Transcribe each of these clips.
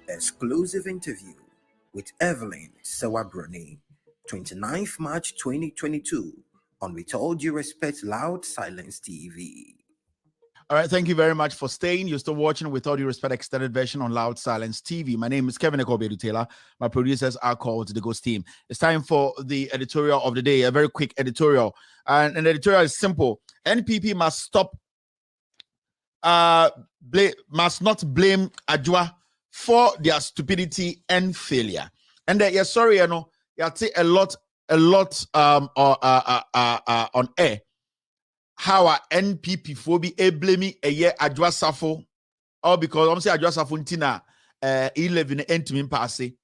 Exclusive interview with Evelyn Sewabroni, 29th March 2022 on With All Due Respect Loud Silence TV. All right, thank you very much for staying. You're still watching With All Due Respect extended version on Loud Silence TV. My name is Kevin Ekobedu Taylor. My producers are called the Ghost Team. It's time for the editorial of the day, a very quick editorial. And an editorial is simple. NPP must stop, must not blame Adwoa for their stupidity and failure. And yeah, sorry, you know, you see a lot on air. How are NPP for be blaming a year Adwoa Sarfo, or because I'm saying Adwoa Sarfo Ntina 11 entering passe.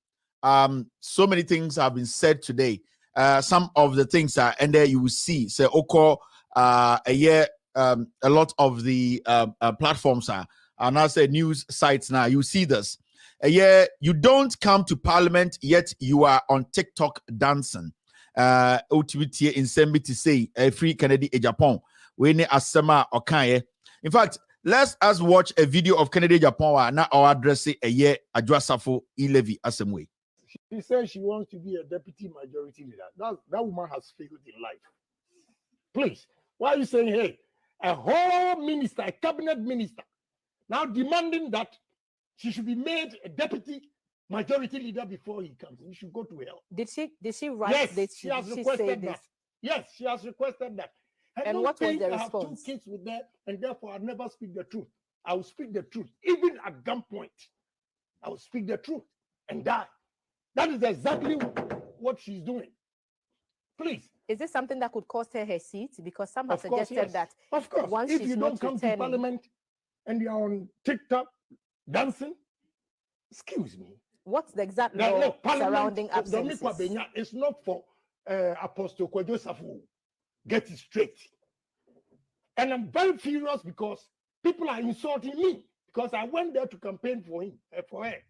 So many things have been said today. Some of the things are, and there you will see. So Oko a year, a lot of the platforms are now say news sites now. You see this. A year you don't come to Parliament yet you are on TikTok dancing. OTBT in Sembi to say a free Kennedy a Japan. We need Asema Okaye. In fact, let's us watch a video of Kennedy Japan now our address a year Adwoa Sarfo Ilevi Asemwe. She says she wants to be a deputy majority leader. That woman has failed in life. Please, why are you saying, hey, a whole minister, a cabinet minister, now demanding that she should be made a deputy majority leader before he comes? You should go to hell. Did she write? Yes, she has requested that. Yes, she has requested that. And what was the response? I have 2 kids with her, and therefore I'll never speak the truth. I will speak the truth, even at gunpoint. I will speak the truth and die. That is exactly what she's doing. Please. Is this something that could cost her seat? Because some have suggested that. Of course. Once if she's you don't come to Parliament and you're on TikTok dancing, excuse me. What's the exact law surrounding absences? It's not for Apostle Adwoa Sarfo. Get it straight. And I'm very furious because people are insulting me because I went there to campaign for him, for her.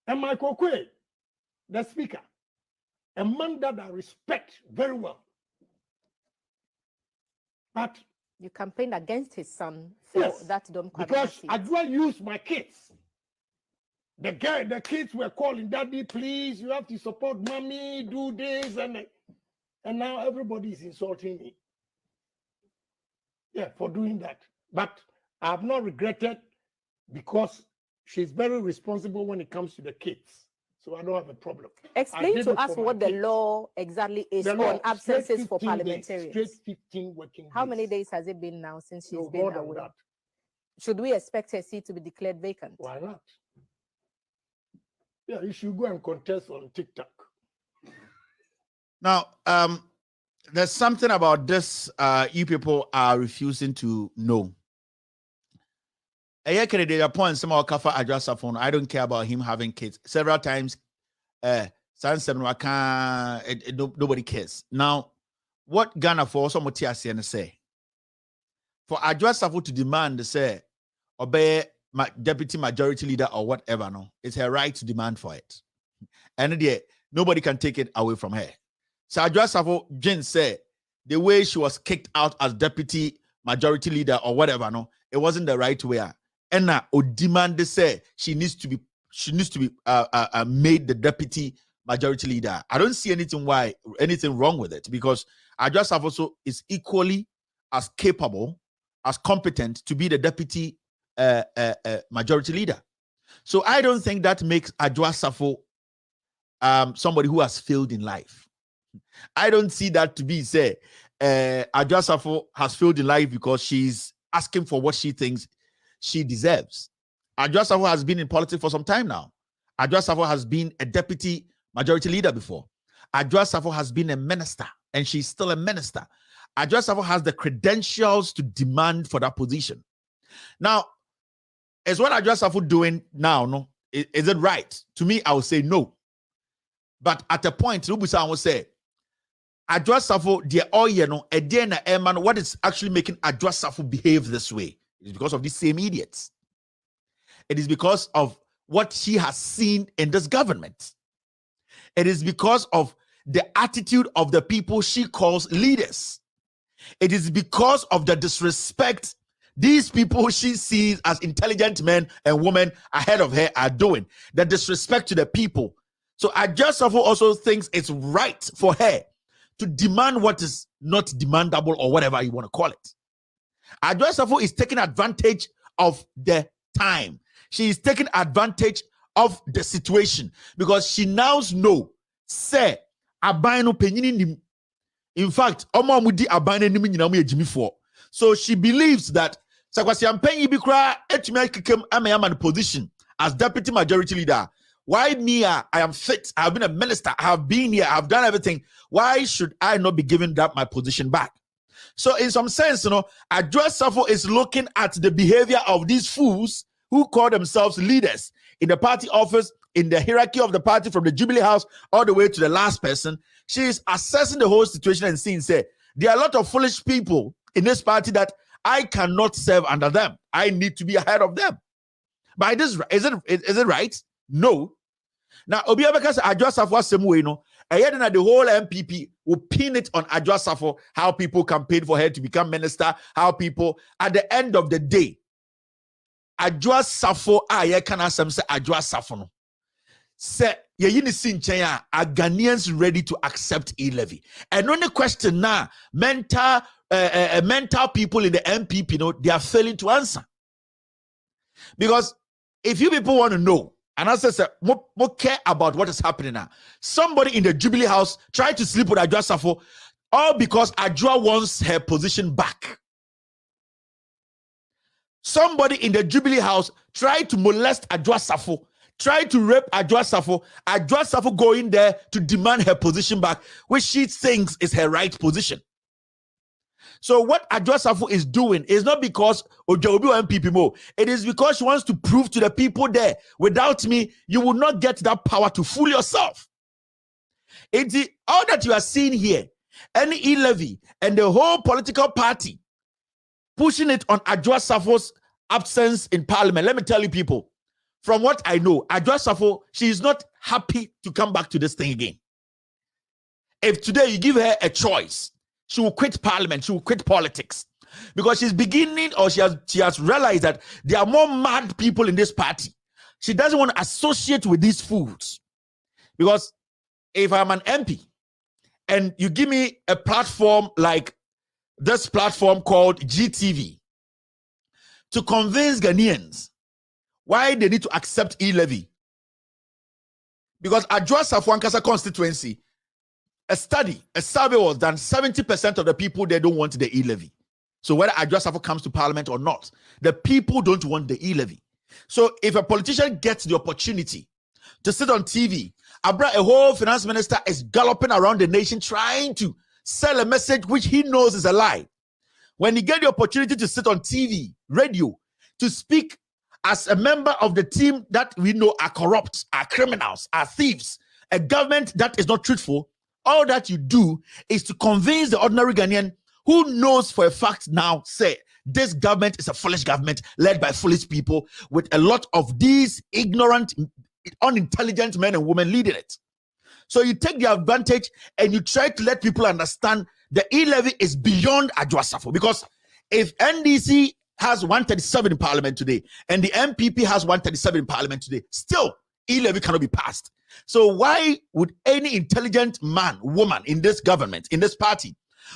And Michael Kwe, the speaker, a man that I respect very well. But you campaigned against his son for that Dom because Adwoa used my kids. The kids were calling, Daddy, please, you have to support mommy, do this, and now everybody is insulting me. Yeah, for doing that. But I have not regretted because she's very responsible when it comes to the kids. So I don't have a problem. Explain to us what the law exactly is on absences for parliamentarians. Straight 15 working days. How many days has it been now since she's been away? Should we expect her seat to be declared vacant? Why not? Yeah, you should go and contest on TikTok. Now, there's something about this you people are refusing to know. I don't care about him having kids. Several times, nobody cares. Now, what Ghana for some say? For Adwoa Sarfo to demand, say, obey my deputy majority leader or whatever, no, it's her right to demand for it. And nobody can take it away from her. So Adwoa Sarfo Jane said the way she was kicked out as deputy majority leader or whatever, no, it wasn't the right way. And now demand say she needs to be made the deputy majority leader. I don't see anything wrong with it because Adwoa Sarfo is equally as capable, as competent to be the deputy majority leader. So I don't think that makes Adwoa Sarfo somebody who has failed in life. I don't see that to be say Adwoa Sarfo has failed in life because she's asking for what she thinks she deserves. Adwoa Sarfo has been in politics for some time now. Adwoa Sarfo has been a deputy majority leader before. Adwoa Sarfo has been a minister, and she's still a minister. Adwoa Sarfo has the credentials to demand for that position. Now, is what Adwoa Sarfo doing now? No, is it right? To me, I would say no. But at a point, Rubusa will say, Adwoa Sarfo, what is actually making Adwoa Sarfo behave this way? It is because of these same idiots. It is because of what she has seen in this government. It is because of the attitude of the people she calls leaders. It is because of the disrespect these people she sees as intelligent men and women ahead of her are doing, the disrespect to the people. So Adwoa Sarfo also thinks it's right for her to demand what is not demandable or whatever you want to call it. Adwoa Sarfo is taking advantage of the time. She is taking advantage of the situation because she now knows, say, abano penyini. In fact, omamudi abano ni nyinamu ejimi for. So she believes that Sakwasi Ampenyi Bikra etime kikem ameyama the position as deputy majority leader. Why me? I am fit. I have been a minister. I have been here. I have done everything. Why should I not be giving that my position back? So in some sense, Adwoa Sarfo is looking at the behavior of these fools who call themselves leaders in the party office, in the hierarchy of the party from the Jubilee House all the way to the last person. She is assessing the whole situation and seeing, say, there are a lot of foolish people in this party that I cannot serve under them. I need to be ahead of them. By this, is it right? No. Now, Obiabeka Adwoa Sarfo Asemwe, the whole MPP will pin it on Adwoa Sarfo, how people campaigned for her to become minister, how people, at the end of the day, Adwoa Sarfo, can say Adwoa Sarfo no. Say, are Ghanaians ready to accept e-levy? And on the question now, mental people in the MPP, they are failing to answer. Because if you people want to know, and I say, what care about what is happening now? Somebody in the Jubilee House tried to sleep with Adwoa Sarfo, all because Adwoa wants her position back. Somebody in the Jubilee House tried to molest Adwoa Sarfo, tried to rape Adwoa Sarfo. Adwoa Sarfo going there to demand her position back, which she thinks is her right position. So what Adwoa Sarfo is doing is not because Ojobi or MPP mo. It is because she wants to prove to the people there, without me, you will not get that power to fool yourself. It's all that you are seeing here, any e-levy and the whole political party pushing it on Adwoa Sarfo's absence in parliament. Let me tell you people, from what I know, Adwoa Sarfo, she is not happy to come back to this thing again. If today you give her a choice, she will quit parliament, she will quit politics. Because she's beginning, or she has realized that there are more mad people in this party. She doesn't want to associate with these fools. Because if I'm an MP, and you give me a platform like this platform called GTV, to convince Ghanaians why they need to accept e-levy. Because Adwoa Sarfo Ankasa constituency, a survey was done, 70% of the people, they don't want the e-levy. So whether Adwoa Sarfo comes to parliament or not, the people don't want the e-levy. So if a politician gets the opportunity to sit on TV, a whole finance minister is galloping around the nation trying to sell a message which he knows is a lie. When you get the opportunity to sit on TV, radio, to speak as a member of the team that we know are corrupt, are criminals, are thieves, a government that is not truthful, all that you do is to convince the ordinary Ghanaian who knows for a fact now, say, this government is a foolish government led by foolish people with a lot of these ignorant, unintelligent men and women leading it. So you take the advantage and you try to let people understand the e-levy is beyond Adwoa Sarfo. Because if NDC has 137 in parliament today and the MPP has 137 in parliament today, still e-levy cannot be passed. So why would any intelligent man, woman in this government, in this party,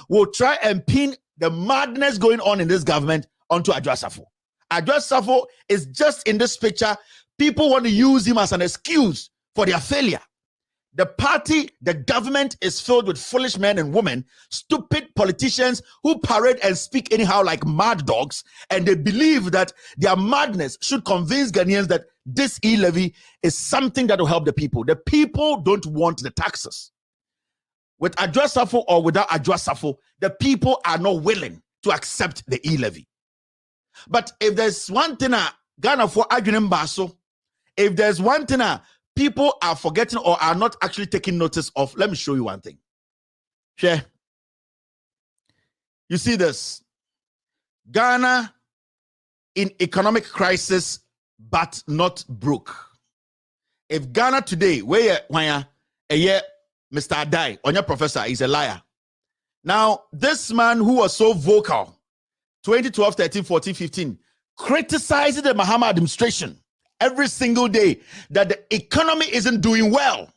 will try and pin the madness going on in this government onto Adwoa Sarfo? Adwoa Sarfo is just in this picture. People want to use him as an excuse for their failure. The party, the government is filled with foolish men and women, stupid politicians who parade and speak anyhow like mad dogs, and they believe that their madness should convince Ghanaians that this e-levy is something that will help the people. The people don't want the taxes. With Adwoa Sarfo or without Adwoa Sarfo, the people are not willing to accept the e-levy. But if there's one thing Ghana for arguing baso, if there's one thing people are forgetting or are not actually taking notice of, let me show you one thing. Share. You see this? Ghana in economic crisis, but not broke. If Ghana today, where a year, Mr. Adai, on your professor, is a liar. Now, this man who was so vocal 2012, 13, 14, 15, criticizing the Mahama administration every single day that the economy isn't doing well.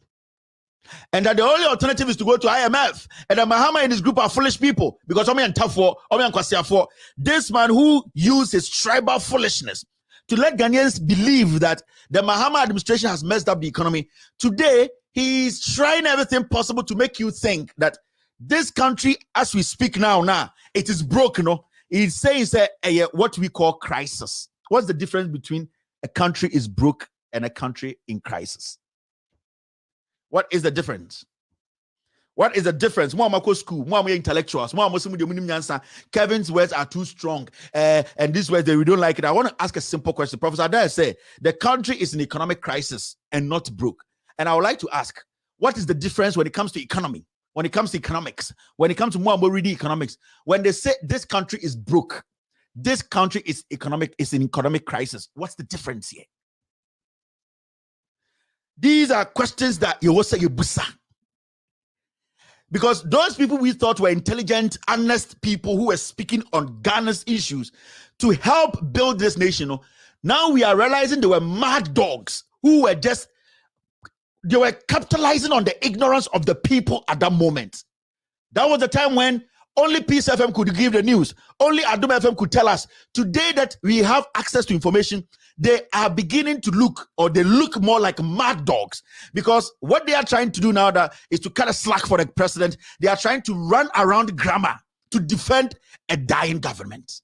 And that the only alternative is to go to IMF. And that Mahama and his group are foolish people because this man who used his tribal foolishness to let Ghanaians believe that the Mahama administration has messed up the economy. Today, he's trying everything possible to make you think that this country, as we speak now, it is broken. He's saying what we call crisis. What's the difference between a country is broke and a country in crisis? What is the difference? What is the difference? More school, more intellectuals, more Kevin's words are too strong, and these words we don't like it. I want to ask a simple question. Professor Adwoa said the country is in economic crisis and not broke. And I would like to ask, what is the difference when it comes to economy, when it comes to economics, when it comes to more reading economics? When they say this country is broke, this country is in economic crisis. What's the difference here? These are questions that you will say you busa. Because those people we thought were intelligent, honest people who were speaking on Ghana's issues to help build this nation, now we are realizing they were mad dogs who were they were capitalizing on the ignorance of the people at that moment. That was the time when only Peace FM could give the news. Only Adwoa FM could tell us. Today that we have access to information, they are beginning to look more like mad dogs, because what they are trying to do now is to cut a slack for the president. They are trying to run around grammar to defend a dying government.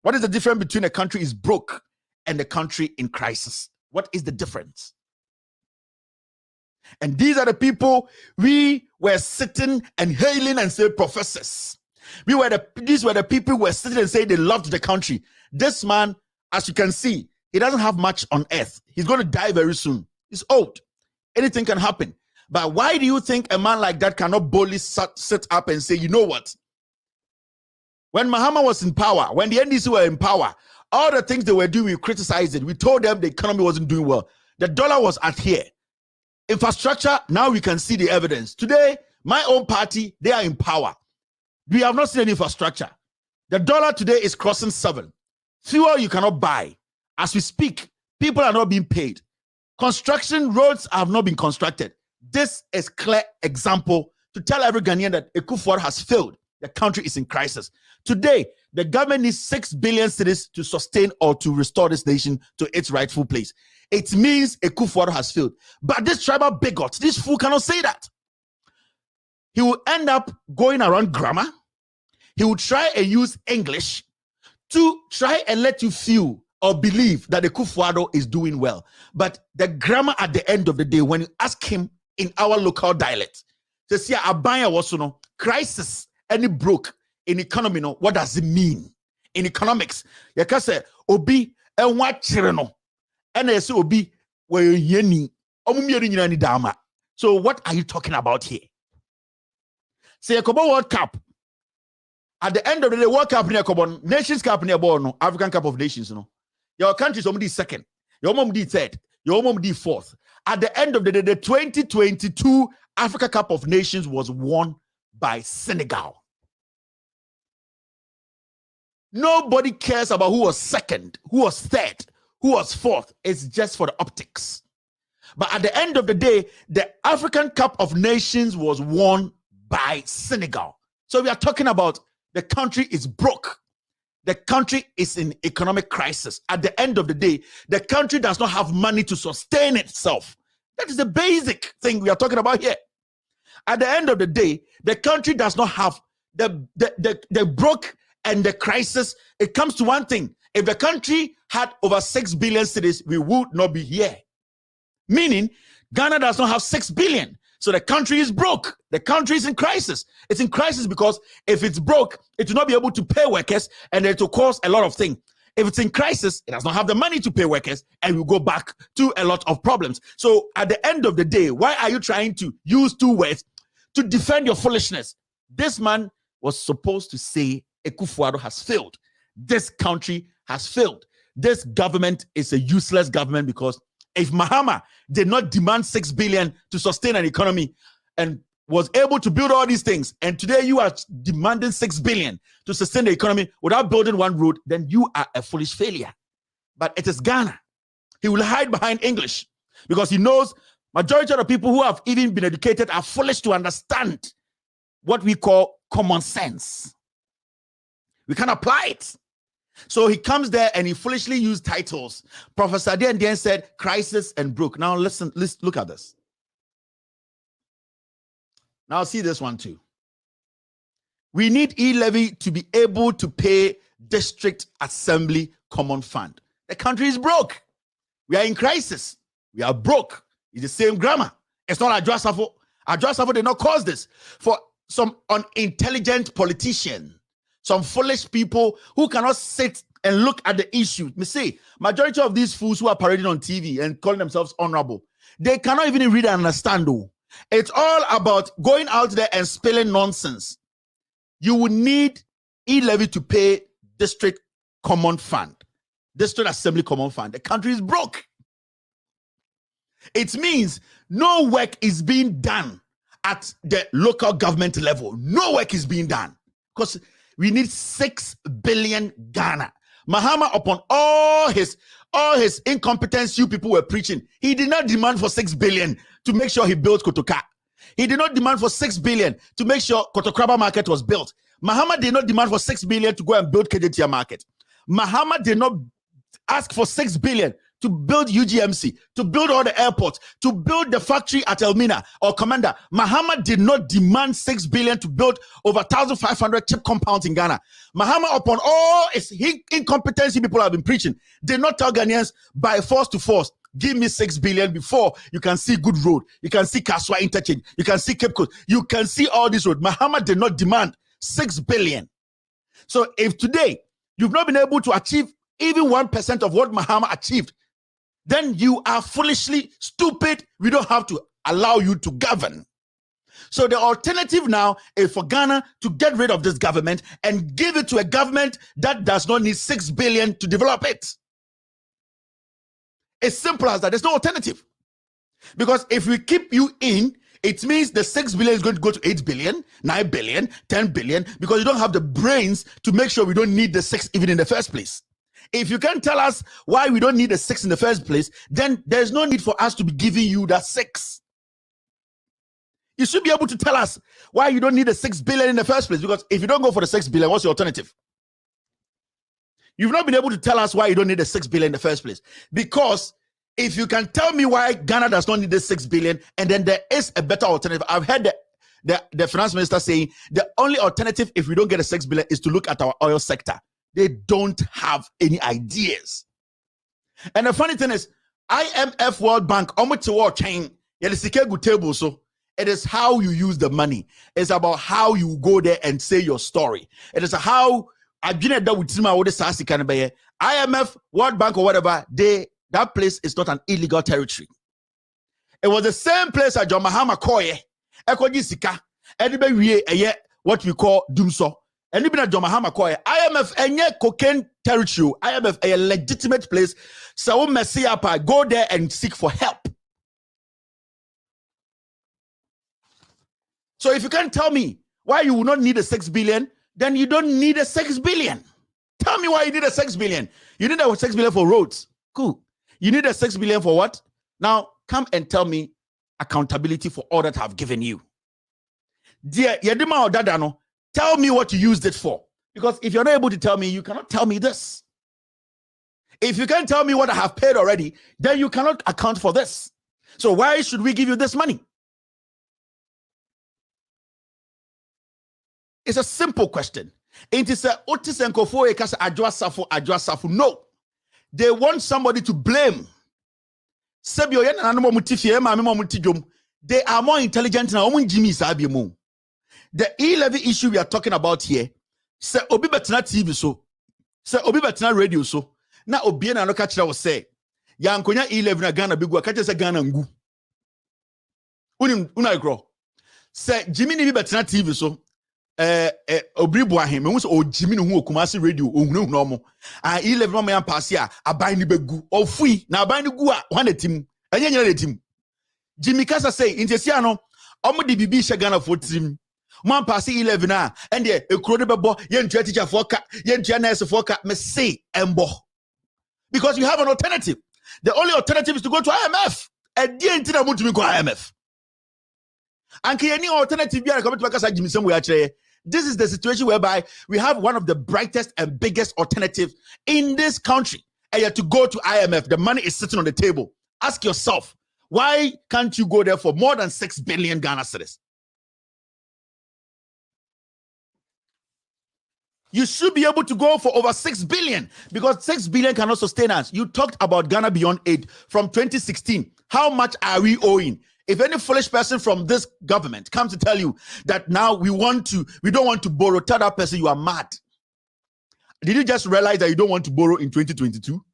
What is the difference between a country is broke and a country in crisis? What is the difference? And these are the people we were sitting and hailing and say professors. These were the people who were sitting and saying they loved the country. This man, as you can see, he doesn't have much on earth. He's going to die very soon. He's old. Anything can happen. But why do you think a man like that cannot boldly sit up and say, you know what? When Mahama was in power, when the NDC were in power, all the things they were doing, we criticized it. We told them the economy wasn't doing well. The dollar was at here. Infrastructure, now we can see the evidence. Today, my own party, they are in power. We have not seen any infrastructure. The dollar today is crossing 7. Fuel you cannot buy. As we speak, people are not being paid. Construction roads have not been constructed. This is clear example to tell every Ghanaian that Akufo-Addo has failed. The country is in crisis. Today, the government needs 6 billion cedis to sustain or to restore this nation to its rightful place. It means Akufo-Addo has failed. But this tribal bigot, this fool cannot say that. He will end up going around grammar. He will try and use English to try and let you feel or believe that Akufo-Addo is doing well. But the grammar at the end of the day, when you ask him in our local dialect, they say, Abaya was crisis, any broke in economy, what does it mean? In economics, you can say, Obi, and what chireno, and they say, Obi, where yeni, dama. So, what are you talking about here? Say, a World Cup. At the end of the day, World Cup, Nations Cup, African Cup of Nations, your country is only second, your mom did third, your mom did fourth. At the end of the day, the 2022 Africa Cup of Nations was won by Senegal. Nobody cares about who was second, who was third, who was fourth. It's just for the optics. But at the end of the day, the African Cup of Nations was won by Senegal. So we are talking about the country is broke. The country is in economic crisis. At the end of the day, the country does not have money to sustain itself. That is the basic thing we are talking about here. At the end of the day, the country does not have the broke and the crisis. It comes to one thing. If the country had over 6 billion cedis, we would not be here. Meaning, Ghana does not have 6 billion. So the country is broke. The country is in crisis. It's in crisis because if it's broke, it will not be able to pay workers and it will cause a lot of things. If it's in crisis, it does not have the money to pay workers and we go back to a lot of problems. So at the end of the day, why are you trying to use 2 words to defend your foolishness? This man was supposed to say Akufo-Addo has failed. This country has failed. This government is a useless government because if Mahama did not demand 6 billion to sustain an economy, and was able to build all these things, and today you are demanding 6 billion to sustain the economy without building one road, then you are a foolish failure. But it is Ghana. He will hide behind English because he knows majority of the people who have even been educated are foolish to understand what we call common sense. We can apply it. So he comes there and he foolishly used titles. Professor Dien said crisis and broke. Now listen, look at this. Now see this one too. We need e-levy to be able to pay district assembly common fund. The country is broke. We are in crisis. We are broke. It's the same grammar. It's not Adwoa Sarfo. Adwoa Sarfo did not cause this. For some unintelligent politician, some foolish people who cannot sit and look at the issue. Me say, majority of these fools who are parading on TV and calling themselves honorable, they cannot even read and understand. Though. It's all about going out there and spilling nonsense. You will need e-levy to pay district common fund. District Assembly Common Fund. The country is broke. It means no work is being done at the local government level. No work is being done because we need 6 billion Ghana. Mahama, upon all his incompetence you people were preaching, he did not demand for 6 billion to make sure he built Kotoka. He did not demand for 6 billion to make sure Kotokraba market was built. Mahama did not demand for 6 billion to go and build KJTia market. Mahama did not ask for 6 billion to build UGMC, to build all the airports, to build the factory at Elmina or Commander. Mahama did not demand 6 billion to build over 1,500 chip compounds in Ghana. Mahama, upon all his incompetency people have been preaching, did not tell Ghanaians by force to force, give me 6 billion before you can see good road, you can see Kaswa interchange, you can see Cape Coast, you can see all this road. Mahama did not demand 6 billion. So if today you've not been able to achieve even 1% of what Mahama achieved, then you are foolishly stupid. We don't have to allow you to govern. So the alternative now is for Ghana to get rid of this government and give it to a government that does not need 6 billion to develop it. It's simple as that. There's no alternative. Because if we keep you in, it means the 6 billion is going to go to 8 billion, 9 billion, 10 billion, because you don't have the brains to make sure we don't need the 6 even in the first place. If you can't tell us why we don't need the 6 in the first place, then there's no need for us to be giving you that 6. You should be able to tell us why you don't need the 6 billion in the first place, because if you don't go for the 6 billion, what's your alternative? You've not been able to tell us why you don't need the 6 billion in the first place. Because if you can tell me why Ghana does not need the 6 billion, and then there is a better alternative. I've heard the finance minister saying the only alternative if we don't get a 6 billion is to look at our oil sector. They don't have any ideas. And the funny thing is, IMF, World Bank, table, so it is how you use the money. It's about how you go there and say your story. It is how IMF, World Bank, or whatever, that place is not an illegal territory. It was the same place as John Mahama Koye, Ekojisika, anybody what we call Dumso. And even at John Mahama Koye, IMF any cocaine territory, IMF a legitimate place. So Messiapa, go there and seek for help. So if you can't tell me why you will not need a 6 billion, then you don't need a 6 billion. Tell me why you need a 6 billion. You need a 6 billion for roads. Cool. You need a 6 billion for what? Now come and tell me accountability for all that I've given you. Dear Yedima or Dadano, tell me what you used it for. Because if you're not able to tell me, you cannot tell me this. If you can't tell me what I have paid already, then you cannot account for this. So why should we give you this money? It's a simple question. It is a Otis and Kofo Ekas Adwoa Sarfo. No. They want somebody to blame. They are more intelligent than Jimmy Sabiemu. The e-levy issue we are talking about here, say obi betena TV so, say obi betena radio so. Na obi na no ka kira wo say, ya nkonya e-levy na Ghana begu ka kira say Ghana ngu. Una igro. Say Jimmy ni bi betena TV so, obri bo ahem, me hu say o Jimmy no hu okumasi radio, ohunu no mo. E-levy no man pass ya, aban ni begu. Ofui na aban ni gu a wan etim. Enye nyina etim. Jimmy Kasa say, intesi ano Omo di bibi she Ghana for trim. Man pass 11 and the ekuro bebo yentua teacher for ka yentua nurse for ka me say embo. Because you have an alternative. The only alternative is to go to IMF. And the entire want to go IMF. And any alternative here come to Bakasa Jimmy somewhere. This is the situation whereby we have one of the brightest and biggest alternatives in this country. And you have to go to IMF. The money is sitting on the table. Ask yourself, why can't you go there for more than 6 billion Ghana cedis? You should be able to go for over 6 billion because 6 billion cannot sustain us. You talked about Ghana Beyond Aid from 2016. How much are we owing? If any foolish person from this government comes to tell you that now we don't want to borrow, tell that person you are mad. Did you just realize that you don't want to borrow in 2022?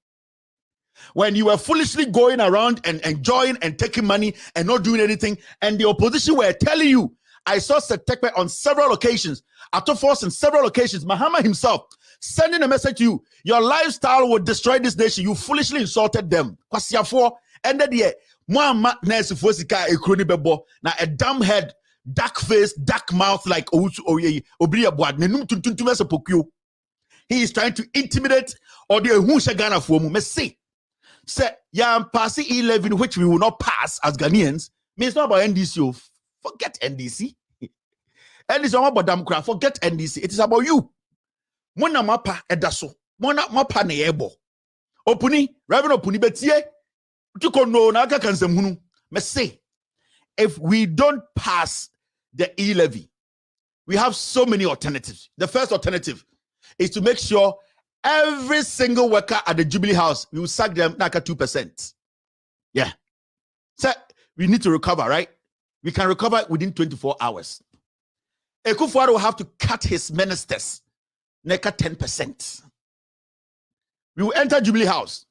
When you were foolishly going around and enjoying and taking money and not doing anything, and the opposition were telling you, I saw Setekpe on several occasions, Atofos on several occasions, Mahama himself sending a message to you, your lifestyle will destroy this nation. You foolishly insulted them. Kwasiafo ended the year. Muhammad Nesi Fosika Ekroni Bebo, now a dumb head, dark face, dark mouth like Obriya Boad, Nenum Tuntumesa Pokyo. He is trying to intimidate or the Hunsha Ghana for mu. Say, yeah, passing 11, which we will not pass as Ghanaians, means not about NDC. Forget NDC. NDC is about Damkra. Forget NDC. It is about you. Mona mapa edaso. Mona mapa ne ebo. Opuni, Reverend Opuni betie. Tuko no na aka kansem hunu. Me say, if we don't pass the e-levy, we have so many alternatives. The first alternative is to make sure every single worker at the Jubilee House, we will sack them like 2%. Yeah. So we need to recover, right? We can recover within 24 hours. Ekufuado will have to cut his ministers, neka 10%. We will enter Jubilee House.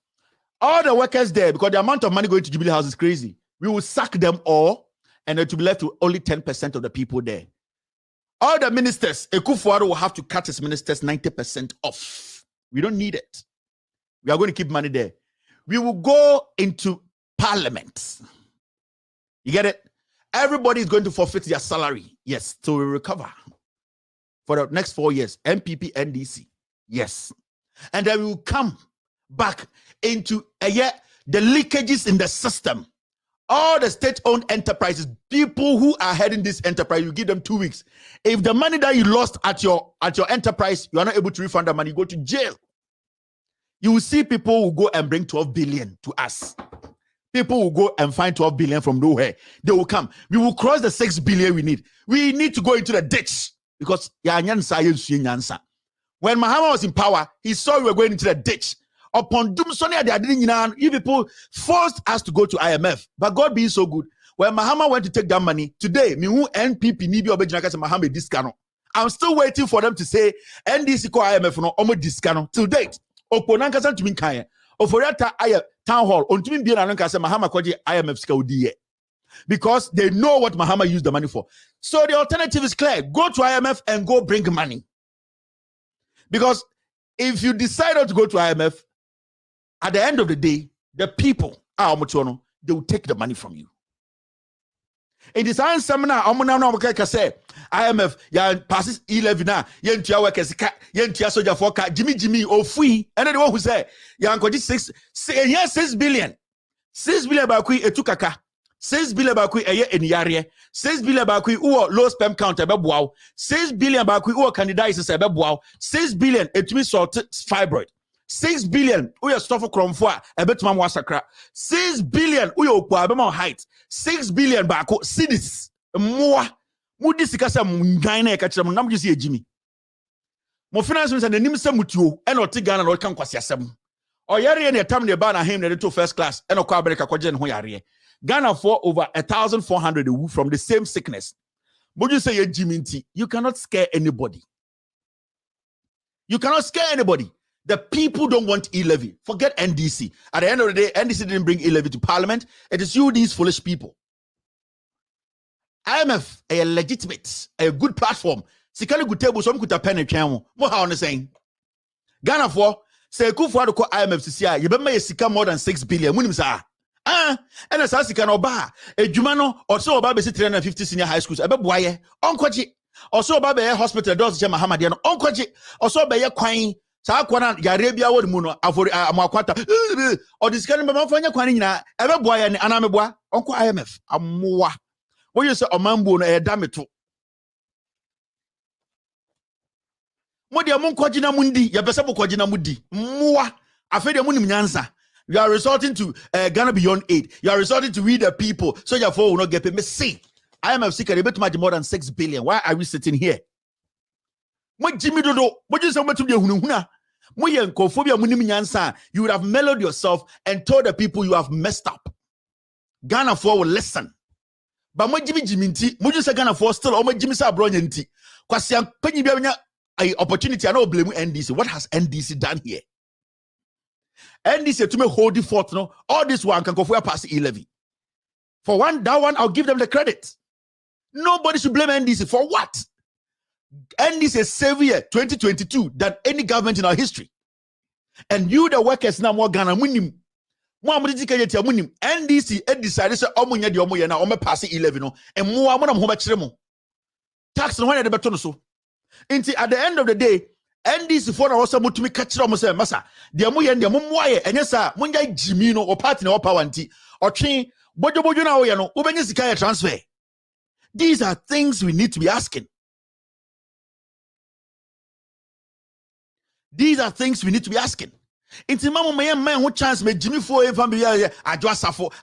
All the workers there, because the amount of money going to Jubilee House is crazy. We will sack them all, and it will be left with only 10% of the people there. All the ministers, Ekufuado will have to cut his ministers 90% off. We don't need it. We are going to keep money there. We will go into parliament. You get it? Everybody is going to forfeit their salary. Yes, so we recover for the next 4 years. MPP, NDC. Yes. And then we will come back into the leakages in the system. All the state-owned enterprises, people who are heading this enterprise, you give them 2 weeks. If the money that you lost at your enterprise, you are not able to refund the money, you go to jail. You will see people who go and bring 12 billion to us. People will go and find 12 billion from nowhere. They will come. We will cross the 6 billion we need. We need to go into the ditch because when Mahama was in power, he saw we were going into the ditch. Upon doom, you people forced us to go to IMF. But God being so good, when Mahama went to take that money, today, I'm still waiting for them to say NDC ko IMF no omo discount till date. Oponanka to me kaya. Oforiata town hall on to me be Mahama kwaji IMF ska udi. Because they know what Mahama used the money for. So the alternative is clear. Go to IMF and go bring money. Because if you decide not to go to IMF, at the end of the day, the people, they will take the money from you. In this seminar, IMF, ya passes 11 na, yentia workers, yentia soldier for Jimmy, or free, and anyone who say, ya 6 billion. 6 billion bakui etukaka. 6 billion bakui eye eniare. 6 billion bakui uo low sperm count ebeboa. 6 billion bakui uo candidiasis ebeboa. 6 billion etumi sort fibroid. 6 billion uyo stofo kromfo a ebetuma wasakra. 6 billion uyo okwa abema height. 6 billion bako cedis moa mudi sikasa mngan na ekachira nam jusi ejimi. Mo finance minister nanim se mutuo e no tigana no kan kwase asem. Oyare ne tam ne ba na him ne to first class e no kwa America kwaje ne ho yare. Ghana for over 1,400 from the same sickness. But you say ejimi, you cannot scare anybody. You cannot scare anybody. The people don't want e-levy. Forget NDC. At the end of the day, NDC didn't bring e-levy to parliament. It is you, these foolish people. IMF, a legitimate, a good platform. Sikali good table, some could have pen and channel. More how on saying. Ghana for say Kufuado ko IMF CCI. You better sika more than 6 billion. And as I can oba, a Jumano, or so about 350 senior high schools, a baboye, Unquaji, or so about a hospital, does Jamahamadan, Unquaji, or so by a quine, Sakwana, Yarabia, or Muno, Amaquata, or this kind of Mafanya Quanina, ever boy and Anamabwa, Uncle IMF, a moa. What you say, a mambo, a dameto. Modia Mon Quajina Mundi, Yabasapo Quajina Mudi, Mua, Afedia Munim Nyansa. You are resorting to Ghana Beyond Aid. You are resorting to We the People. So therefore will not get paid. Me see, IMF seeker a bit much more than 6 billion. Why are we sitting here? What Jimmy Dodo? What you say to the Hununa? You would have mellowed yourself and told the people you have messed up. Ghana for will listen. But what Jimmy Jiminti, what you say Ghana for still or Jimmy Sabronyanti? Because you penny an opportunity. I don't blame NDC. What has NDC done here? NDC to me hold the fort, no. All this one can go for a pass 11. For one, that one, I'll give them the credit. Nobody should blame NDC for what? NDC is savior 2022 than any government in our history. And you, the workers, now more Ghana munim. NDC decided to omunya di omuya na ome pass 11 no. And more amona mo bachire tax no when the beton so. Until at the end of the day, NDC for also mutumi kachira mo say masa de mo ye de mo moye enye sa monja jimi no o party na o power nti o twen bojo na o ye no obenye sika ye transfer. These are things we need to be asking. These are things we need to be asking. Inti mama man who chance me Jimmy for family Adwoa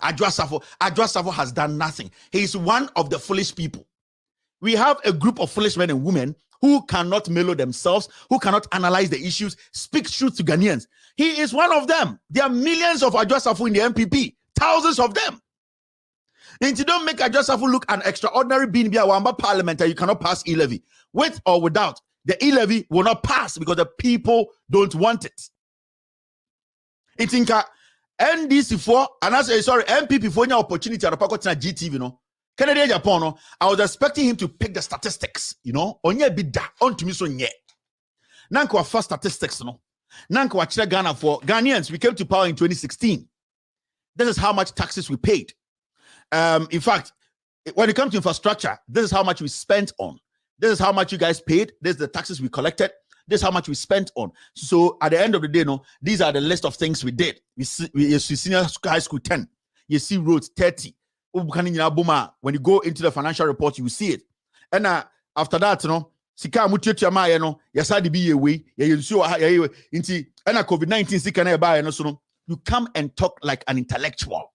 Sarfo has done nothing. He is one of the foolish people. We have a group of foolish men and women who cannot mellow themselves, who cannot analyze the issues, speak truth to Ghanaians. He is one of them. There are millions of Adwoa Sarfo in the MPP, thousands of them. And you don't make Adwoa Sarfo look an extraordinary being, be a Wamba parliament, you cannot pass e-levy. With or without, the e-levy will not pass because the people don't want it. It's in NDC for, and I say, sorry, MPP for any opportunity at the GTV, you know. Canada Japan, no, I was expecting him to pick the statistics, you know, onye bida on to me so nye. Nanko first statistics, no. Nanko achira Ghana for Ghanaians. We came to power in 2016. This is how much taxes we paid. In fact, when it comes to infrastructure, this is how much we spent on. This is how much you guys paid. This is the taxes we collected. This is how much we spent on. So at the end of the day, no, these are the list of things we did. You see senior high school 10. You see roads 30. When you go into the financial report, you will see it. And after that, you know, sika mututu ya maya no, yasadi be away, inti, and COVID-19 sika na ba no so no, you come and talk like an intellectual.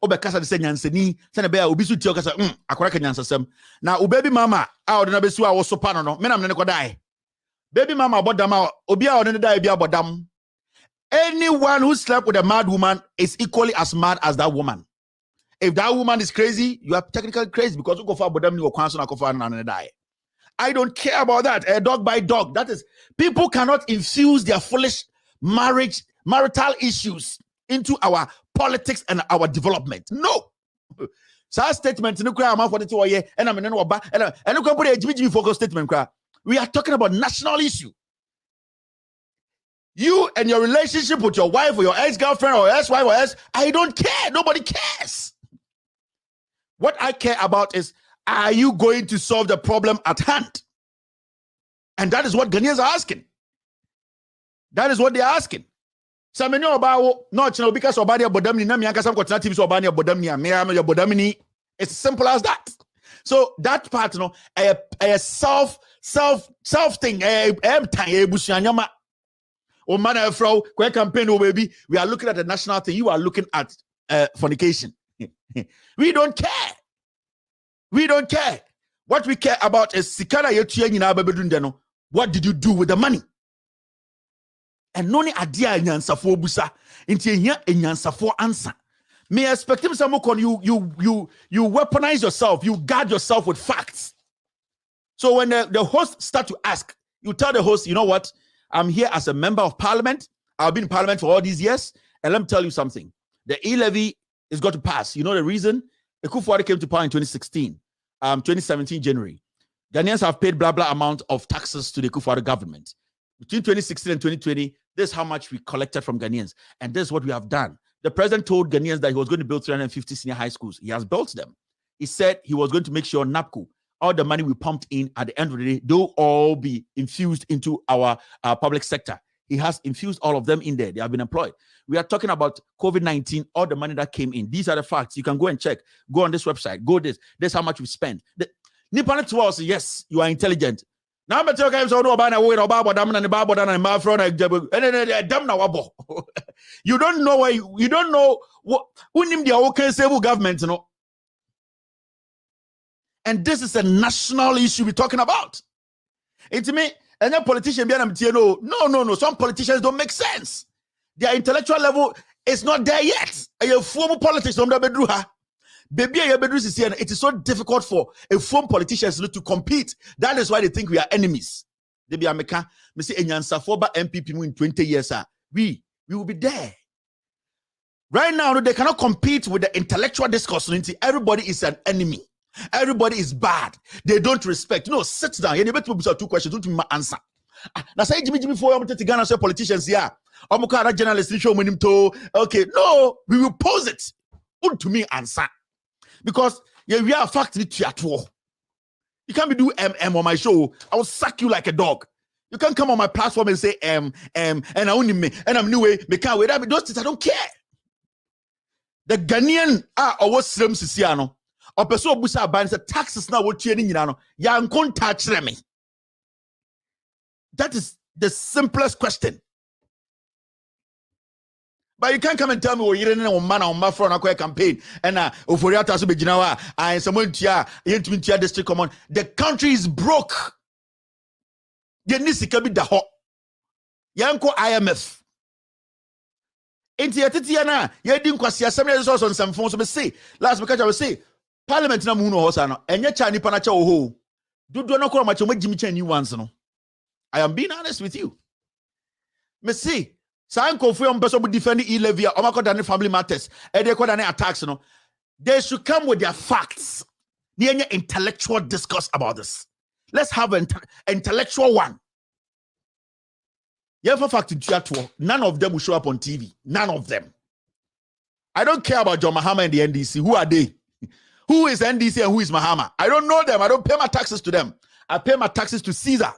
Obekasa de se nyanseni, se na be a obi su ti okasa, akwara ka nyansasem. Na obaby mama, a ode na be su a wo so pa no, me na me ne ko dai. Baby mama bodam a obi a ode ne dai bia bodam. Anyone who slept with a mad woman is equally as mad as that woman. If that woman is crazy, you are technically crazy because you go for bodam ni okwanso na kofa na die. I don't care about that. A dog by dog. That is, people cannot infuse their foolish marital issues into our politics and our development. No. So statement no cry am for the 2 year and I'm in no ba and no put a GBG focus statement cry. We are talking about national issue. You and your relationship with your wife or your ex-girlfriend or ex-wife or ex, I don't care. Nobody cares. What I care about is, are you going to solve the problem at hand? And that is what Ghanaians are asking. That is what they are asking. So many about not because Obania Bodamni Nami Akasam Kotanatives Obania Bodamni Amiam Bodamini. It's simple as that. So that part, you know, a self thing, Bushanyama. Oh man, Frau, campaign, oh baby. We are looking at the national thing. You are looking at fornication. We don't care. We don't care. What we care about is Sikara Yetu. What did you do with the money? And noni adia nyansafo busa. Inti nyansafo answer. May I expect him some you weaponize yourself. You guard yourself with facts. So when the host start to ask, you tell the host, you know what? I'm here as a member of parliament. I've been in parliament for all these years. And let me tell you something. The e-levy is going to pass. You know the reason? Akufo-Addo came to power in 2016, 2017 January. Ghanaians have paid blah amount of taxes to the Akufo-Addo government. Between 2016 and 2020, this is how much we collected from Ghanaians. And this is what we have done. The president told Ghanaians that he was going to build 350 senior high schools. He has built them. He said he was going to make sure NAPCO, all the money we pumped in at the end of the day, they'll all be infused into our public sector. He has infused all of them in there. They have been employed. We are talking about COVID-19, all the money that came in. These are the facts. You can go and check. Go on this website. Go this. This is how much we spent. Nippon to us, yes, you are intelligent. Now I'm telling you, you don't know why you don't know what the government, you know. And this is a national issue we're talking about. It's me, and a politician, no. Some politicians don't make sense. Their intellectual level is not there yet. A former politician, baby, it is so difficult for a former politicians to compete. That is why they think we are enemies. They be America. Me say Enyansafoba MPP in 20 years. We will be there. Right now, they cannot compete with the intellectual discourse. Everybody is an enemy. Everybody is bad. They don't respect. You know, sit down. You need to 2 questions. Don't answer. Now say Jimmy for you to Ghana politicians here. Journalists show me to. Okay, no, we will pose it. To me answer. Because we are a factory theater. You can't be do on my show. I will sack you like a dog. You can't come on my platform and say and I only me and I'm new way. Me can't wait. Those things I don't care. The Ghanaian what slim sisiano. Or person busa ban say taxes now what training you know. Ya nkon touch me. That is the simplest question. But you can't come and tell me you're in a man on my front of a campaign and Oforiata so be Ginawa and someone tia district common. The country is broke. You need to be the hot. Yanko IMF. Intiatiana, you didn't quasi assembly resource on some phones. Say last because I will say Parliament na muno hosano and yet Chani Panacha ho. Do not call much of Jimmy Chen you once. No, I am being honest with you. Messi. Some confirm person will defend the e-levy or family matters and they call any attacks. You know, they should come with their facts. The intellectual discourse about this. Let's have an intellectual one. You have a fact in Chiatua, none of them will show up on TV. None of them. I don't care about John Mahama and the NDC. Who are they? Who is NDC and who is Mahama? I don't know them. I don't pay my taxes to them. I pay my taxes to Caesar.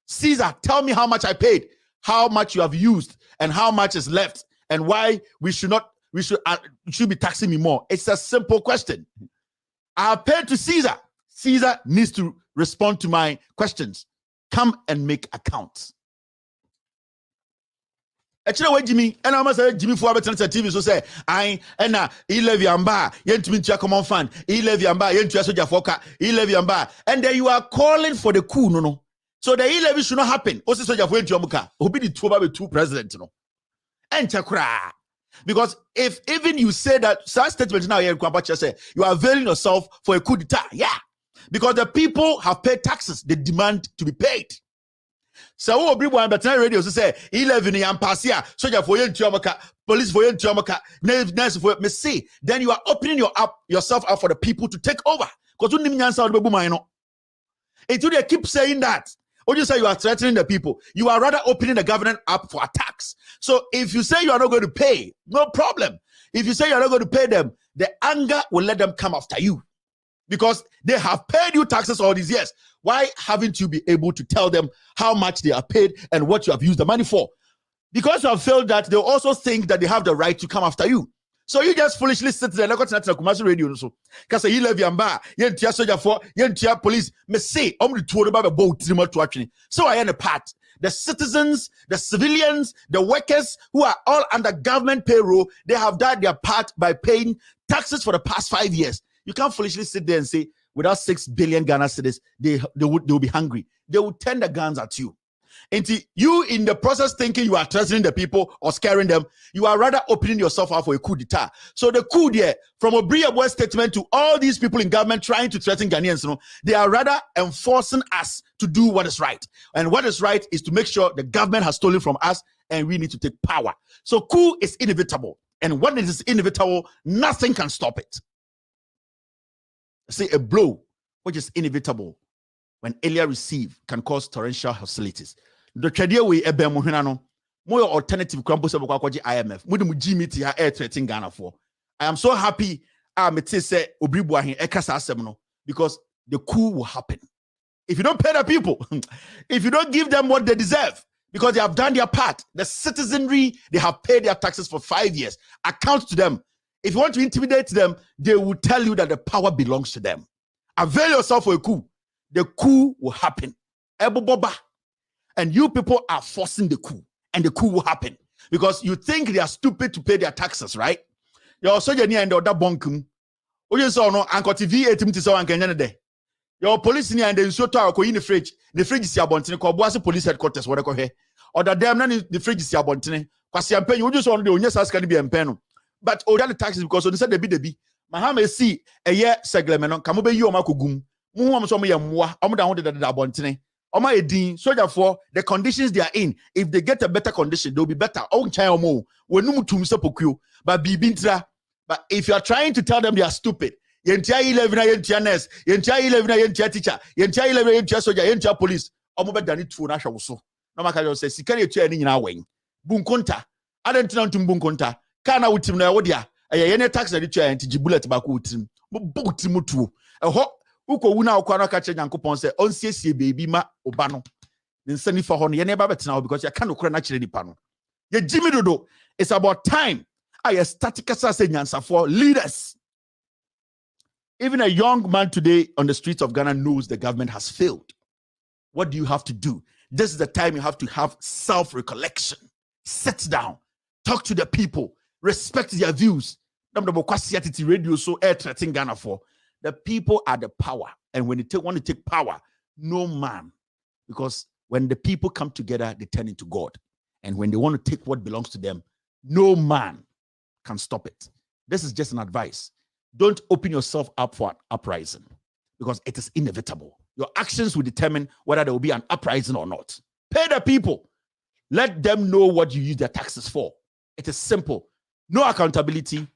Caesar, tell me how much I paid, how much you have used, and how much is left, and why we should be taxing me more. It's a simple question. I paid to Caesar. Caesar needs to respond to my questions. Come and make accounts. Actually, what Jimmy and I'm say Jimmy for TV so say I and e-levy amba yentumi common fund e-levy amba yentua soja foka e-levy amba and then you are calling for the coup no. So the e-levy should not happen. Also, soja for yentua obi the two president no. Because if even you say that such statement now here say you are availing yourself for a coup d'etat, yeah. Because the people have paid taxes, they demand to be paid. So everyone but radio say 11 yam passia, soldier for yentua police for yentua nurse for me see, then you are opening yourself up for the people to take over. Because you nyansa obebu no. Until they keep saying that. Or you say you are threatening the people, you are rather opening the government up for attacks. So if you say you are not going to pay, no problem. If you say you are not going to pay them, the anger will let them come after you. Because they have paid you taxes all these years. Why haven't you been able to tell them how much they are paid and what you have used the money for? Because you have failed that, they also think that they have the right to come after you. So you just foolishly sit there, like at commercial radio, so because you levy and bar, yentia soldier for yentia police, me say, I'm the tour about a boat to actually. So I am a part. The citizens, the civilians, the workers who are all under government payroll, they have done their part by paying taxes for the past 5 years. You can't foolishly sit there and say, without 6 billion Ghana cedis, they will be hungry. They will turn the guns at you. And you, in the process, thinking you are threatening the people or scaring them, you are rather opening yourself up for a coup d'etat. So the coup there, from a Briaboy statement to all these people in government trying to threaten Ghanaians, they are rather enforcing us to do what is right. And what is right is to make sure the government has stolen from us and we need to take power. So coup is inevitable. And when it is inevitable, nothing can stop it. See, a blow, which is inevitable, when earlier received, can cause torrential hostilities. The trade way more alternative crumble IMF. Mudimu Jimmy air threatening Ghana for. I am so happy say Obribuahin Ekasa Semno because the coup will happen. If you don't pay the people, if you don't give them what they deserve, because they have done their part, the citizenry, they have paid their taxes for 5 years. Account to them. If you want to intimidate them, they will tell you that the power belongs to them. Avail yourself for a coup. The coup will happen. Eboboba. And you people are forcing the coup. And the coup will happen. Because you think they are stupid to pay their taxes, right? You're also the end of that bonkum. You saw no Uncle TV 18 to so and Kenya. Your police in and then so to in the fridge. The fridge is abontine. Kobuasi police headquarters. What I or the damn the fridge is abontine. Because you pay you just want the onyas as can be empeno. But all the taxes because on said the be. Mahame see a year seglement. Kamobe you makugum. Muam some yamwa. Down the abontine. Oma edin soldier for the conditions they are in. If they get a better condition, they'll be better. Own child more. When no tum sepokyo. But be bintra. But if you are trying to tell them they are stupid, yentia 11 yentia nurse, yentia 11 yentia teacher, yentia 11 yentia soldier, yentia police. Omo be dani tu na hwe so. Na maka yo say sikari etua ni nyina wen. Bunkonta. Adentina ntum bunkonta. Kana wutim na wo dia. Yene tax na tua enti Jubilee ba ko wutim. Mo wutim tuo. Eho uko wuna akwa na ka che Nyankopon say onsiesie baby ma oba no. Nsani fa ho no yene ba betena because you can okra na kire nipa no. Ye Jimmy Dodo, it's about time. I static for leaders. Even a young man today on the streets of Ghana knows the government has failed. What do you have to do? This is the time you have to have self-recollection. Sit down, talk to the people, respect their views. Radio so air threatening Ghana for. The people are the power. And when they want to take power, no man. Because when the people come together, they turn into God. And when they want to take what belongs to them, no man can stop it. This is just an advice. Don't open yourself up for an uprising because it is inevitable. Your actions will determine whether there will be an uprising or not. Pay the people. Let them know what you use their taxes for. It is simple. No accountability,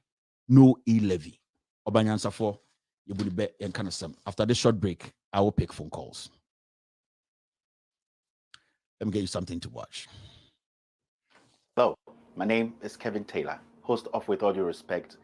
no e-levy. Obanyan Sarfo, Jubilee and Kanasem. After this short break, I will pick phone calls. Let me get you something to watch. Hello, my name is Kevin Taylor, host of With All Due Respect,